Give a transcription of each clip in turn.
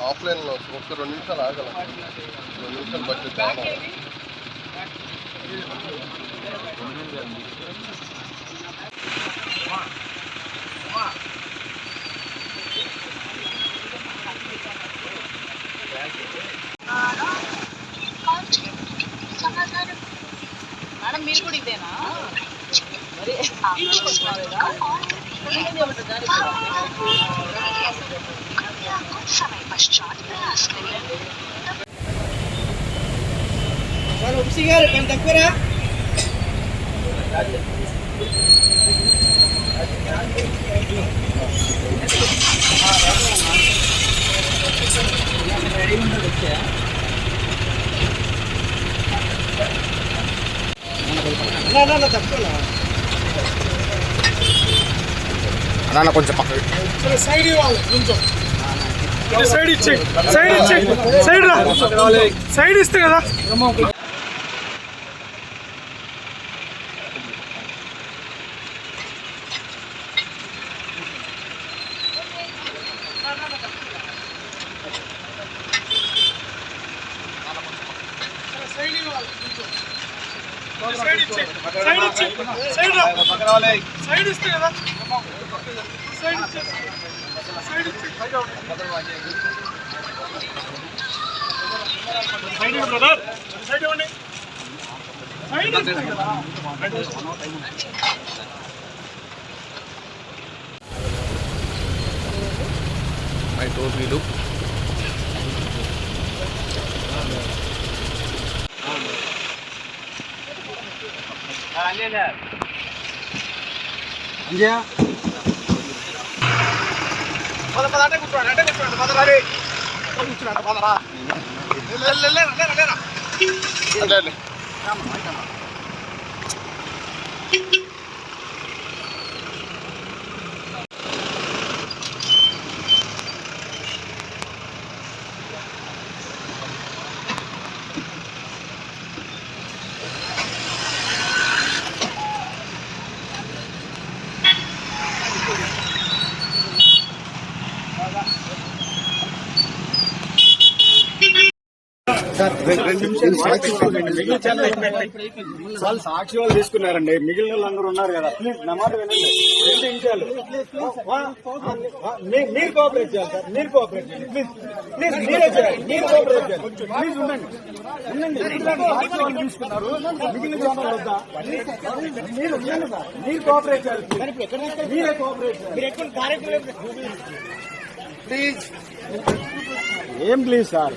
Offline లో ఒక 2 నిమిషాలు ఆగల 2 నిమిషాలు బట్టి మేడం మీరు కూడా ఇదేనా మరి समय पश्चात प्रयास करें। అన్న కొంచెం సైడ్ ఇవ్వాలి కొంచెం సైడ్ ఇచ్చే సైడ్ రా సైడ్ ఇస్తే కదా సైడ్ ఇవ్వాలి సైడ్ ఇచ్చే సైడ్ రా సైడ్ ఇస్తే కదా సైడ్ ఇచ్చే సైడ్ ఇచ్చే సైడ్ బ్రదర్ సైడ్ ఇవ్వండి సైడ్ ఇస్తే కదా మై టోపీలు సాక్షి వాళ్ళు తీసుకున్నారండి, మిగిలిన వాళ్ళు అందరూ ఉన్నారు కదా. ప్లీజ్ నా మాట వినండి. 2 నిమిషాలు మీరు కోఆపరేట్ చేయాలి సార్, మీరు కోఆపరేట్ చేయండి ప్లీజ్. ప్లీజ్ మీరే చేయాలి, మీరు కోఆపరేట్ చేయాలి ప్లీజ్. ఉండండి సాక్షి వాళ్ళు తీసుకున్నారు, మిగిలిన వాళ్ళు వద్దా మీరు ఉండండి సార్, మీరు కోఆపరేట్ చేయాలి, మీరే కోఆపరేట్ చేయాలి ప్లీజ్. ఏం ప్లీజ్ సార్,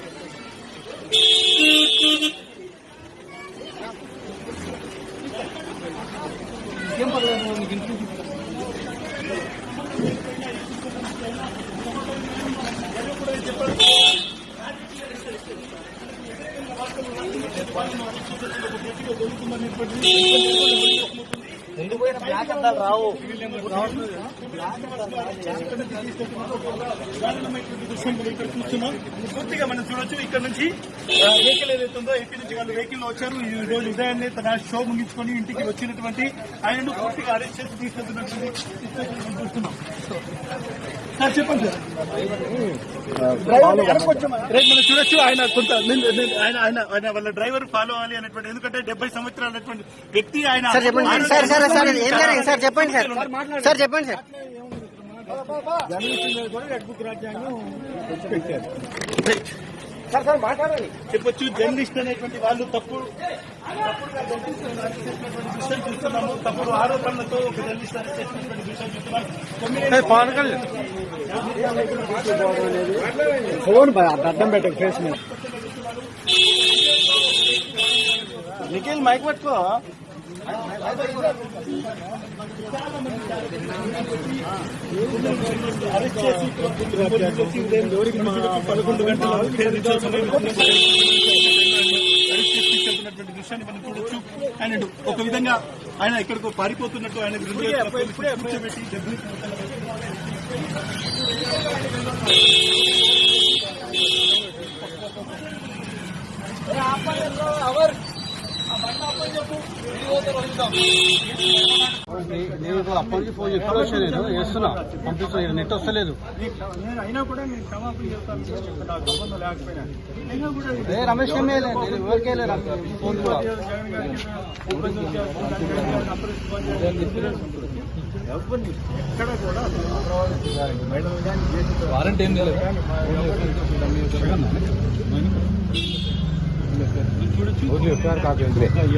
ఎందుకు బ్లాక్ అద్దాలు రావు. పూర్తిగా మనం చూడొచ్చు. ఇక్కడ నుంచి వెహికల్ ఏదైతుందో ఏపీ నుంచి వాళ్ళు వెహికల్ వచ్చారు. ఈ రోజు ఉదయాన్నే తన షో ముగించుకొని ఇంటికి వచ్చినటువంటి ఆయనను పూర్తిగా అరెస్ట్ చేసి తీసుకెళ్తున్నటువంటి చూస్తున్నాం. సార్ చెప్పండి సార్. రేపు మనం చూడొచ్చు ఆయన కొంత ఆయన వాళ్ళ డ్రైవర్ ఫాలో అవ్వాలి అనేటువంటి, ఎందుకంటే 70 సంవత్సరాలు అనేటువంటి వ్యక్తి ఆయన. చెప్పండి సార్. జర్నలిస్టులు కూడా రెడ్ బుక్ రాజ్యాంగం పెట్టారు. సార్ మాట్లాడాలి చెప్పొచ్చు. జర్నలిస్ట్ అనేటువంటి వాళ్ళు తప్పుడుగా విషయం చూస్తున్నాము. తప్పుడు ఆరోపణలతో ఒక జర్నలిస్ట్ చేసినటువంటి విషయం చూస్తున్నాం. ఫోన్ అడ్డం పెట్టకు ఫేస్ మీద. నిఖిల్ మైక్ పట్టుకో. అరెస్ట్ చేసి ఎవరికి 11 గంటల తీసుకెళ్తున్నటువంటి దృశ్యాన్ని మనం చూడొచ్చు. ఆయన ఒక విధంగా ఆయన ఎక్కడికో పారిపోతున్నట్టు ఆయన కూర్చోబెట్టి నేను అప్పటి నుంచి ఫోన్ ఎక్కడ వచ్చలేదు చేస్తున్నా పంపిస్తున్నా నెట్ వస్తలేదు. నేను అయినా కూడా నేను క్షమాపణ చెప్తాను, నాకు సంబంధం లేకపోయినా అయినా కూడా రమేష్ నేను ఎవరికే ఫోన్ కూడా ఎక్కడ కూడా వారంటీ ఏం లేదు.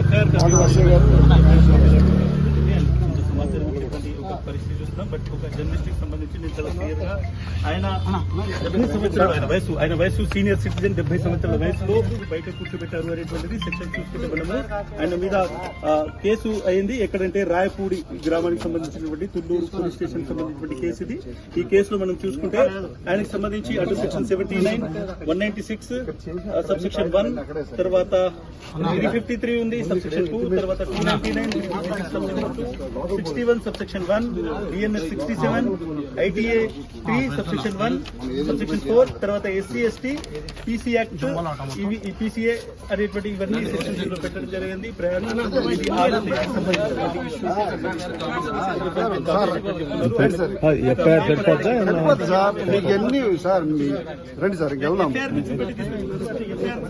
ఎఫ్ఐఆర్ ఒక పరిస్థితి చూస్తున్నాం. బట్ ఒక జర్నలిస్ట్కి సంబంధించి నేను చాలా క్లియర్ గా ఆయన 70 సంవత్సరాలు ఆయన వయసు సీనియర్ సిటిజన్ 70 సంవత్సరాల వయసులో బయట కూర్చోబెట్టారు అనేటువంటిది సెక్షన్ చూసుకుంటే మనము ఆయన మీద కేసు అయింది. ఎక్కడంటే రాయపూడి గ్రామానికి సంబంధించినటువంటి తుళ్ళూరు పోలీస్ స్టేషన్ సంబంధించినటువంటి కేసు ఇది. ఈ కేసులో మనం చూసుకుంటే ఆయనకు సంబంధించి అటు సెక్షన్ 79, 196 సబ్సెక్షన్ 1, తర్వాత 353 ఉంది సబ్సెక్షన్ 2, తర్వాత 299 61 subsection 1, DNS 67, ITA 3 subsection 1, subsection 4, తర్వాత SC ST PC యాక్ట్ ఈ PCA అనేటువంటి ఇవన్నీ సెక్షన్స్ లో పెట్టడం జరిగింది. రండి సార్ వెళ్దాం.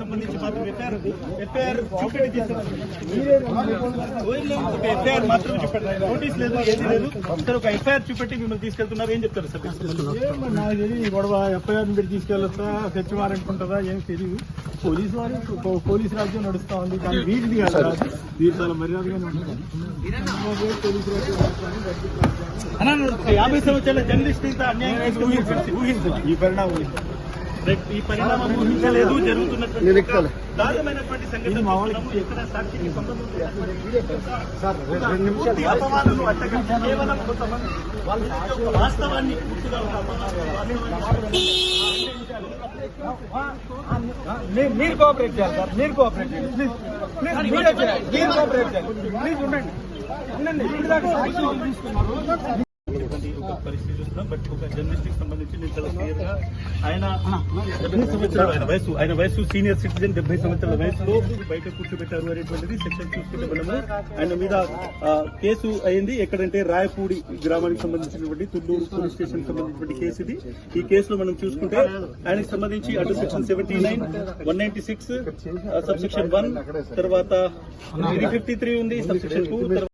సంబంధించి మాత్రం ఎఫ్ఐఆర్ మాత్రం చెప్పండి, నోటీస్ లేదు, ఏది లేదు. సార్ ఒక ఎఫ్ఐఆర్ చూపెట్టి మిమ్మల్ని తీసుకెళ్తున్నారు, ఏం చెప్తారు సార్? నాకు తెలియదు ఈ గొడవ. ఎఫ్ఐఆర్ పెట్టి తీసుకెళ్ళొస్తా, తెచ్చి వారంటుంటుందా ఏం తెలియదు. పోలీసు రాజ్యం నడుస్తా ఉంది, కానీ వీటిది కాదు, వీరు చాలా మర్యాదగానే ఉంటుంది. పోలీసు రాజ్యం 50 సంవత్సరాల జర్నలిస్ట్ ఇంత అన్యాయం ఊహించాలి. ఈ పరిణామం ఊహించలేదు. జరుగుతున్నటువంటి దారుణమైనటువంటి సంఘటన ఎక్కడ సాక్షికి సంబంధం అపవాదులు అట్టగా కేవలం కొంతమంది వాస్తవాన్ని పూర్తిగా మీరు కోఆపరేట్ చేయాలి సార్, మీరు కోఆపరేట్ చేయాలి. మీరు కోఆపరేట్ చేయాలి. ప్లీజ్ ఉండండి ఒక పరిస్థితి చూస్తున్నాం. బట్ ఒక జర్నలిస్ట్కి సంబంధించి నేను చాలా క్లియర్ గా ఆయన 70 సంవత్సరాలు ఆయన వయసు సీనియర్ సిటిజన్ 70 సంవత్సరాల వయసులో బయట కూర్చోబెట్టారు అనేటువంటిది సెక్షన్ చూసుకుంటే మనము ఆయన మీద కేసు అయింది. ఎక్కడంటే రాయపూడి గ్రామానికి సంబంధించినటువంటి తుళ్ళూరు పోలీస్ స్టేషన్ సంబంధించినటువంటి కేసు ఇది. ఈ కేసులో మనం చూసుకుంటే ఆయనకు సంబంధించి అటు సెక్షన్ 79, 196 సబ్సెక్షన్ 1, తర్వాత 353 ఉంది సబ్సెక్షన్ 2,